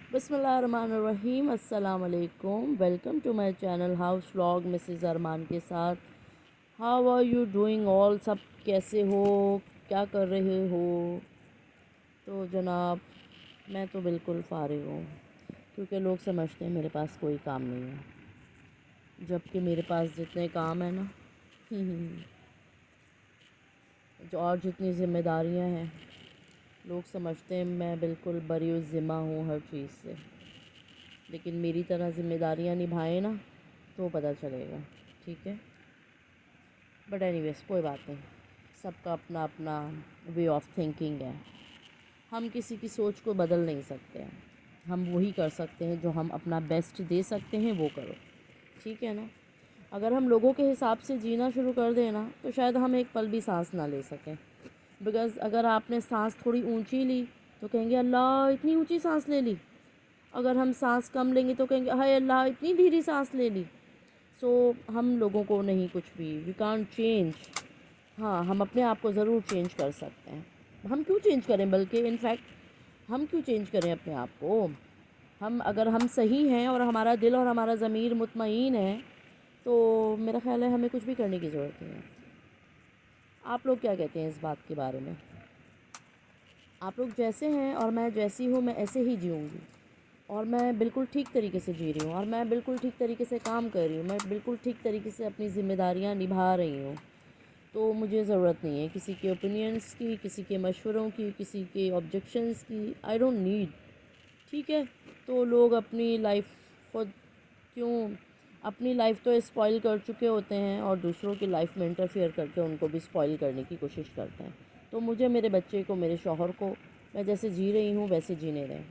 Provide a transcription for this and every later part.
बिस्मिल्लाहिर्रहमानिर्रहीम। अस्सलाम वालेकुम। Welcome to my channel house vlog Mrs Arman के साथ। How are you doing all? सब कैसे हो, क्या कर रहे हो? तो जनाब, मैं तो बिल्कुल फ़ारिग हूँ, क्योंकि लोग समझते हैं मेरे पास कोई काम नहीं है, जबकि मेरे पास जितने काम हैं ना जो और जितनी ज़िम्मेदारियाँ हैं, लोग समझते हैं मैं बिल्कुल बरी ज़िम्मा हूँ हर चीज़ से। लेकिन मेरी तरह ज़िम्मेदारियाँ निभाएं ना तो पता चलेगा, ठीक है। बट एनीवेज कोई बात नहीं, सबका अपना अपना वे ऑफ थिंकिंग है। हम किसी की सोच को बदल नहीं सकते हैं, हम वही कर सकते हैं जो हम अपना बेस्ट दे सकते हैं, वो करो, ठीक है ना। अगर हम लोगों के हिसाब से जीना शुरू कर दें ना, तो शायद हम एक पल भी सांस ना ले सकें। बिकॉज़ अगर आपने सांस थोड़ी ऊंची ली तो कहेंगे अल्लाह इतनी ऊंची सांस ले ली। अगर हम सांस कम लेंगे तो कहेंगे हाय अल्लाह इतनी धीरे सांस ले ली। सो हम लोगों को नहीं कुछ भी, वी कांट चेंज। हाँ, हम अपने आप को ज़रूर चेंज कर सकते हैं। हम क्यों चेंज करें, बल्कि इनफैक्ट हम क्यों चेंज करें अपने आप को। अगर हम सही हैं और हमारा दिल और हमारा ज़मीर मुतमईन है, तो मेरा ख़्याल है हमें कुछ भी करने की ज़रूरत नहीं है। आप लोग क्या कहते हैं इस बात के बारे में? आप लोग जैसे हैं और मैं जैसी हूँ, मैं ऐसे ही जीऊँगी, और मैं बिल्कुल ठीक तरीके से जी रही हूँ, और मैं बिल्कुल ठीक तरीके से काम कर रही हूँ, मैं बिल्कुल ठीक तरीके से अपनी ज़िम्मेदारियाँ निभा रही हूँ। तो मुझे ज़रूरत नहीं है किसी के ओपिनियंस की, किसी के मशवरों की, किसी के ऑब्जेक्शंस की। आई डोंट नीड, ठीक है। तो लोग अपनी लाइफ खुद क्यों, अपनी लाइफ तो स्पॉइल कर चुके होते हैं और दूसरों की लाइफ में इंटरफेयर करके उनको भी स्पॉइल करने की कोशिश करते हैं। तो मुझे, मेरे बच्चे को, मेरे शौहर को, मैं जैसे जी रही हूँ वैसे जीने दें।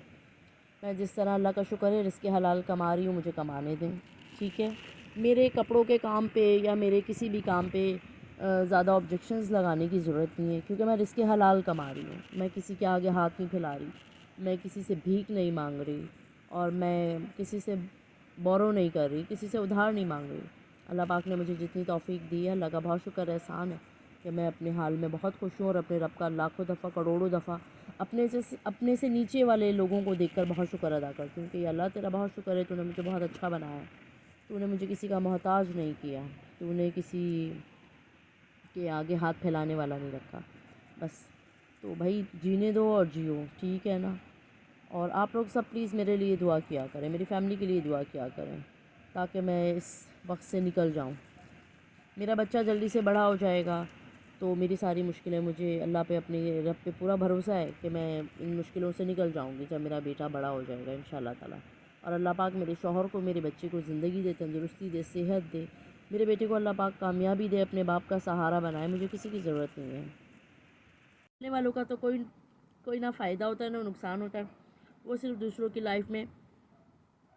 मैं जिस तरह, अल्लाह का शुक्र है, रिज़्क़ हलाल कमा रही हूँ, मुझे कमाने दें, ठीक है। मेरे कपड़ों के काम पे या मेरे किसी भी काम पे ज़्यादा ऑब्जेक्शंस लगाने की ज़रूरत नहीं है, क्योंकि मैं रिज़्क़ हलाल कमा रही हूँ। मैं किसी के आगे हाथ नहीं फैला रही, मैं किसी से भीख नहीं मांग रही, और मैं किसी से बोरो नहीं कर रही, किसी से उधार नहीं मांग रही। अल्लाह पाक ने मुझे जितनी तौफ़ीक दी है, अल्लाह का बहुत शुक्र एहसान है कि मैं अपने हाल में बहुत खुश हूँ, और अपने रब का लाखों दफ़ा करोड़ों दफ़ा अपने से नीचे वाले लोगों को देखकर बहुत शुक्र अदा करती हूँ कि अल्लाह तेरा बहुत शुक्र है, तूने मुझे बहुत अच्छा बनाया, तूने मुझे किसी का मोहताज नहीं किया, तूने किसी के आगे हाथ फैलाने वाला नहीं रखा। बस, तो भाई जीने दो और जियो, ठीक है ना। और आप लोग सब प्लीज़ मेरे लिए दुआ किया करें, मेरी फैमिली के लिए दुआ किया करें, ताकि मैं इस वक्त से निकल जाऊँ। मेरा बच्चा जल्दी से बड़ा हो जाएगा, तो मेरी सारी मुश्किलें, मुझे अल्लाह पे, अपने रब पे पूरा भरोसा है कि मैं इन मुश्किलों से निकल जाऊंगी जब मेरा बेटा बड़ा हो जाएगा इंशाल्लाह ताला। और अल्लाह पाक मेरे शौहर को, मेरे बच्चे को ज़िंदगी दे, तंदुरुस्ती दे, सेहत दे। मेरे बेटे को अल्लाह पाक कामयाबी दे, अपने बाप का सहारा बनाए। मुझे किसी की ज़रूरत नहीं है। बोलने वालों का तो कोई कोई ना फ़ायदा होता है ना नुकसान होता है। वो सिर्फ दूसरों की लाइफ में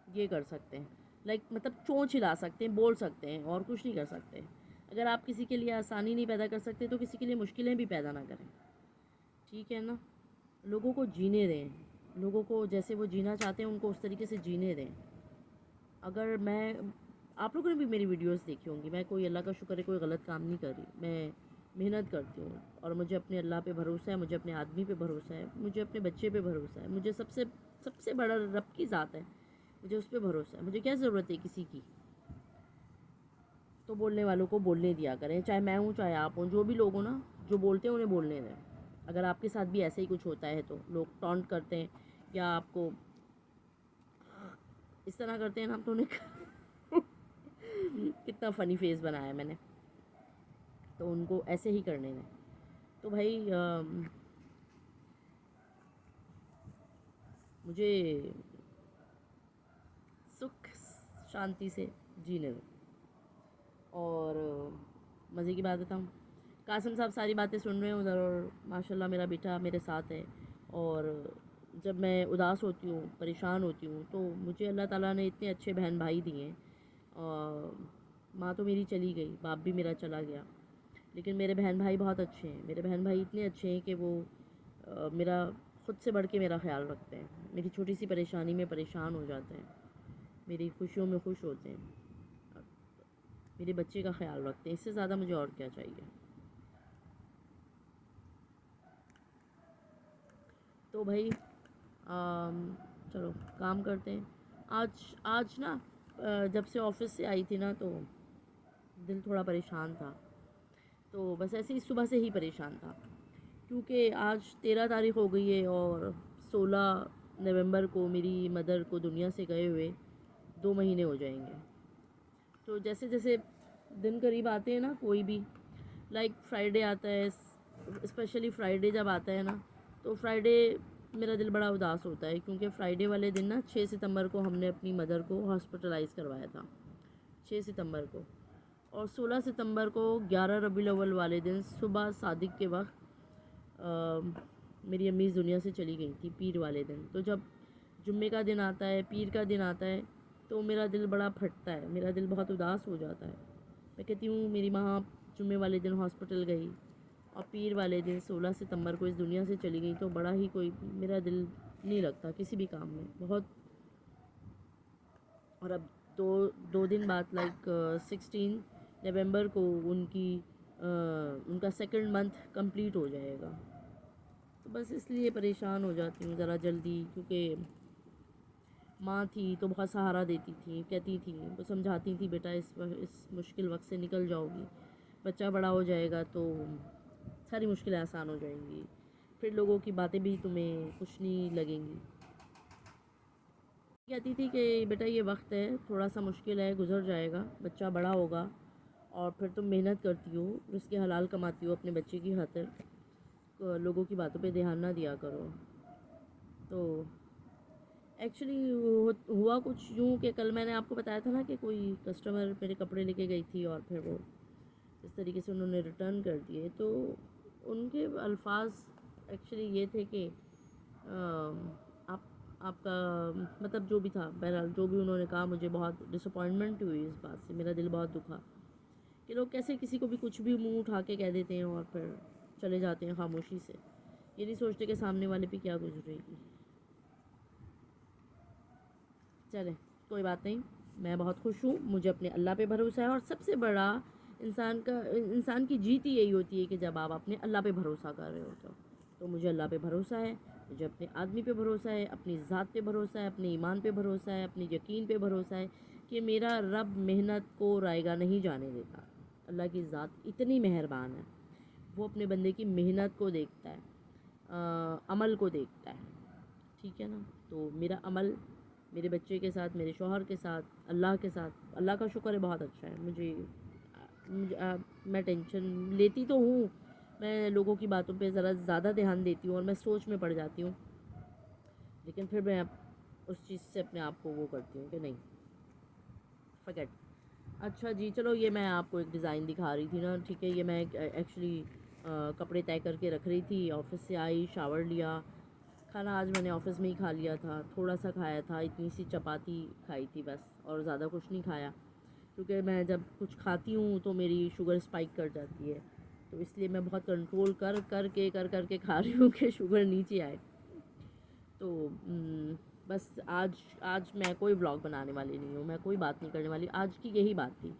ये कर सकते हैं, मतलब चोंच हिला सकते हैं, बोल सकते हैं, और कुछ नहीं कर सकते। अगर आप किसी के लिए आसानी नहीं पैदा कर सकते, तो किसी के लिए मुश्किलें भी पैदा ना करें, ठीक है ना। लोगों को जीने दें, लोगों को जैसे वो जीना चाहते हैं उनको उस तरीके से जीने दें। अगर मैं, आप लोगों ने भी मेरी वीडियोस देखी होंगी, मैं कोई, अल्लाह का शुक्र है, कोई गलत काम नहीं कर रही। मैं मेहनत करती हूँ, और मुझे अपने अल्लाह पे भरोसा है, मुझे अपने आदमी पे भरोसा है, मुझे अपने बच्चे पे भरोसा है, मुझे सबसे सबसे बड़ा रब की ज़ात है, मुझे उस पर भरोसा है। मुझे क्या ज़रूरत है किसी की। तो बोलने वालों को बोलने दिया करें, चाहे मैं हूँ चाहे आप हों, जो भी लोग हो ना, जो बोलते हैं उन्हें बोलने दें। अगर आपके साथ भी ऐसे ही कुछ होता है तो लोग टॉन्ट करते हैं या आपको इस तरह करते हैं ना, तो उन्हें कितना फ़नी फेस बनाया है मैंने, तो उनको ऐसे ही करने दें। तो भाई मुझे सुख शांति से जीने दो। और मज़े की बात बताऊँ, कासिम साहब सारी बातें सुन रहे हैं उधर, और माशाल्लाह मेरा बेटा मेरे साथ है। और जब मैं उदास होती हूँ, परेशान होती हूँ, तो मुझे अल्लाह ताला ने इतने अच्छे बहन भाई दिए हैं। माँ तो मेरी चली गई, बाप भी मेरा चला गया, लेकिन मेरे बहन भाई बहुत अच्छे हैं। मेरे बहन भाई इतने अच्छे हैं कि वो मेरा ख़ुद से बढ़ के मेरा ख्याल रखते हैं। मेरी छोटी सी परेशानी में परेशान हो जाते हैं, मेरी खुशियों में खुश होते हैं, मेरे बच्चे का ख्याल रखते हैं। इससे ज़्यादा मुझे और क्या चाहिए। तो भाई चलो کام کرتے ہیں. آج نا جب سے آفس سے آئی تھی نا تو دل تھوڑا پریشان تھا. تو بس ایسے ہی صبح سے ہی پریشان تھا کیونکہ آج 13 تاریخ ہو گئی ہے اور 16 نومبر کو میری مدر کو دنیا سے گئے ہوئے 2 مہینے ہو جائیں گے. تو جیسے جیسے دن قریب آتے ہیں نا کوئی بھی لائک فرائیڈے آتا ہے، اسپیشلی فرائیڈے جب آتا ہے نا تو فرائیڈے میرا دل بڑا اداس ہوتا ہے کیونکہ فرائیڈے والے دن نا 6 ستمبر کو ہم نے اپنی مدر کو ہاسپٹلائز کروایا تھا 6 ستمبر کو. اور 16 ستمبر کو 11 ربیع الاول والے دن صبح صادق کے وقت میری امی اس دنیا سے چلی گئی تھی پیر والے دن. تو جب جمعے کا دن آتا ہے، پیر کا دن آتا ہے تو میرا دل بڑا پھٹتا ہے، میرا دل بہت اداس ہو جاتا ہے. میں کہتی ہوں میری ماں جمعے والے دن ہاسپٹل گئی اور پیر والے دن 16 ستمبر کو اس دنیا سے چلی گئی تو بڑا ہی کوئی میرا دل نہیں لگتا کسی بھی کام میں بہت. اور اب دو دن بعد لائک 16 نومبر کو ان کا سیکنڈ منتھ کمپلیٹ ہو جائے گا. تو بس اس لیے پریشان ہو جاتی ہوں ذرا جلدی کیونکہ ماں تھی تو بہت سہارا دیتی تھی، کہتی تھی وہ سمجھاتی تھی بیٹا اس مشکل وقت سے نکل جاؤ گی، بچہ بڑا ہو جائے گا تو ساری مشکلیں آسان ہو جائیں گی، پھر لوگوں کی باتیں بھی تمہیں کچھ نہیں لگیں گی. کہتی تھی کہ بیٹا یہ وقت ہے تھوڑا سا مشکل ہے، گزر جائے گا، بچہ بڑا ہوگا اور پھر تم محنت کرتی ہو، اس کے حلال کماتی ہو اپنے بچے کی خاطر، لوگوں کی باتوں پہ دھیان نہ دیا کرو. تو ایکچولی ہوا کچھ یوں کہ کل میں نے آپ کو بتایا تھا نا کہ کوئی کسٹمر میرے کپڑے لے کے گئی تھی اور پھر وہ اس طریقے سے انہوں نے ریٹرن کر دیے. تو ان کے الفاظ ایکچولی یہ تھے کہ آپ کا مطلب جو بھی تھا، بہرحال جو بھی انہوں نے کہا مجھے بہت ڈس اپوائنٹمنٹ ہوئی اس بات سے، میرا دل بہت دکھا کہ لوگ کیسے کسی کو بھی کچھ بھی منہ اٹھا کے کہہ دیتے ہیں اور پھر چلے جاتے ہیں خاموشی سے، یہ نہیں سوچتے کہ سامنے والے پہ کیا گزرے گی. چلیں کوئی بات نہیں، میں بہت خوش ہوں، مجھے اپنے اللہ پہ بھروسہ ہے اور سب سے بڑا انسان کی جیت ہی یہی ہوتی ہے کہ جب آپ اپنے اللہ پہ بھروسہ کر رہے ہو تو مجھے اللہ پہ بھروسہ ہے، مجھے اپنے آدمی پہ بھروسہ ہے، اپنی ذات پہ بھروسہ ہے، اپنے ایمان پہ بھروسہ ہے، اپنی یقین پہ بھروسہ ہے کہ میرا رب محنت کو رائیگاں نہیں جانے دیتا. اللہ کی ذات اتنی مہربان ہے، وہ اپنے بندے کی محنت کو دیکھتا ہے، عمل کو دیکھتا ہے. ٹھیک ہے نا؟ تو میرا عمل میرے بچے کے ساتھ، میرے شوہر کے ساتھ، اللہ کے ساتھ، اللہ کا شکر ہے بہت اچھا ہے. میں ٹینشن لیتی تو ہوں، میں لوگوں کی باتوں پہ ذرا زیادہ دھیان دیتی ہوں اور میں سوچ میں پڑ جاتی ہوں، لیکن پھر میں اس چیز سے اپنے آپ کو وہ کرتی ہوں کہ نہیں فقٹ. اچھا جی چلو، یہ میں آپ کو ایک ڈیزائن دکھا رہی تھی نا، ٹھیک ہے، یہ میں ایکچولی کپڑے طے کر کے رکھ رہی تھی. آفس سے آئی، شاور لیا، کھانا آج میں نے آفس میں ہی کھا لیا تھا، تھوڑا سا کھایا تھا، اتنی سی چپاتی کھائی تھی بس، اور زیادہ کچھ نہیں کھایا کیونکہ میں جب کچھ کھاتی ہوں تو میری شوگر اسپائک کر جاتی ہے، تو اس لیے میں بہت کنٹرول کر کے کھا رہی ہوں کہ شوگر نیچے آئے. تو بس آج میں کوئی بلاگ بنانے والی نہیں ہوں، میں کوئی بات نہیں کرنے والی. آج کی یہی بات تھی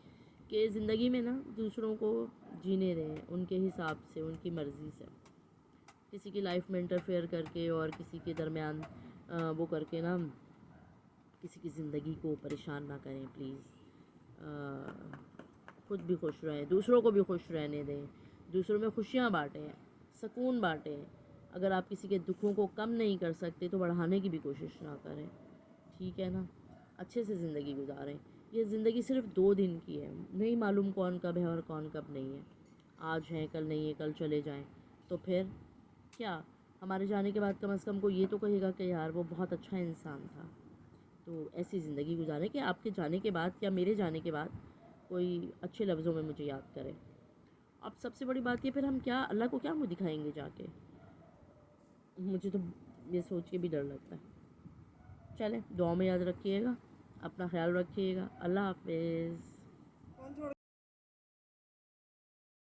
کہ زندگی میں نا دوسروں کو جینے دیں ان کے حساب سے، ان کی مرضی سے، کسی کی لائف میں انٹرفیئر کر کے اور کسی کے درمیان وہ کر کے نا کسی کی زندگی کو پریشان نہ کریں پلیز. خود بھی خوش رہیں، دوسروں کو بھی خوش رہنے دیں، دوسروں میں خوشیاں بانٹیں، سکون بانٹیں. اگر آپ کسی کے دکھوں کو کم نہیں کر سکتے تو بڑھانے کی بھی کوشش نہ کریں. ٹھیک ہے نا؟ اچھے سے زندگی گزاریں. یہ زندگی صرف 2 دن کی ہے، نہیں معلوم کون کب ہے اور کون کب نہیں ہے. آج ہیں کل نہیں ہے، کل چلے جائیں تو پھر کیا؟ ہمارے جانے کے بعد کم از کم کو یہ تو کہے گا کہ یار وہ بہت اچھا انسان تھا. تو ایسی زندگی گزاریں کہ آپ کے جانے کے بعد یا میرے جانے کے بعد کوئی اچھے لفظوں میں مجھے یاد کرے. اب سب سے بڑی بات یہ، پھر ہم کیا اللہ کو کیا منہ دکھائیں گے جا کے؟ مجھے تو یہ سوچ کے بھی ڈر لگتا ہے. چلیں دعا میں یاد رکھیے گا، اپنا خیال رکھیے گا. اللہ حافظ.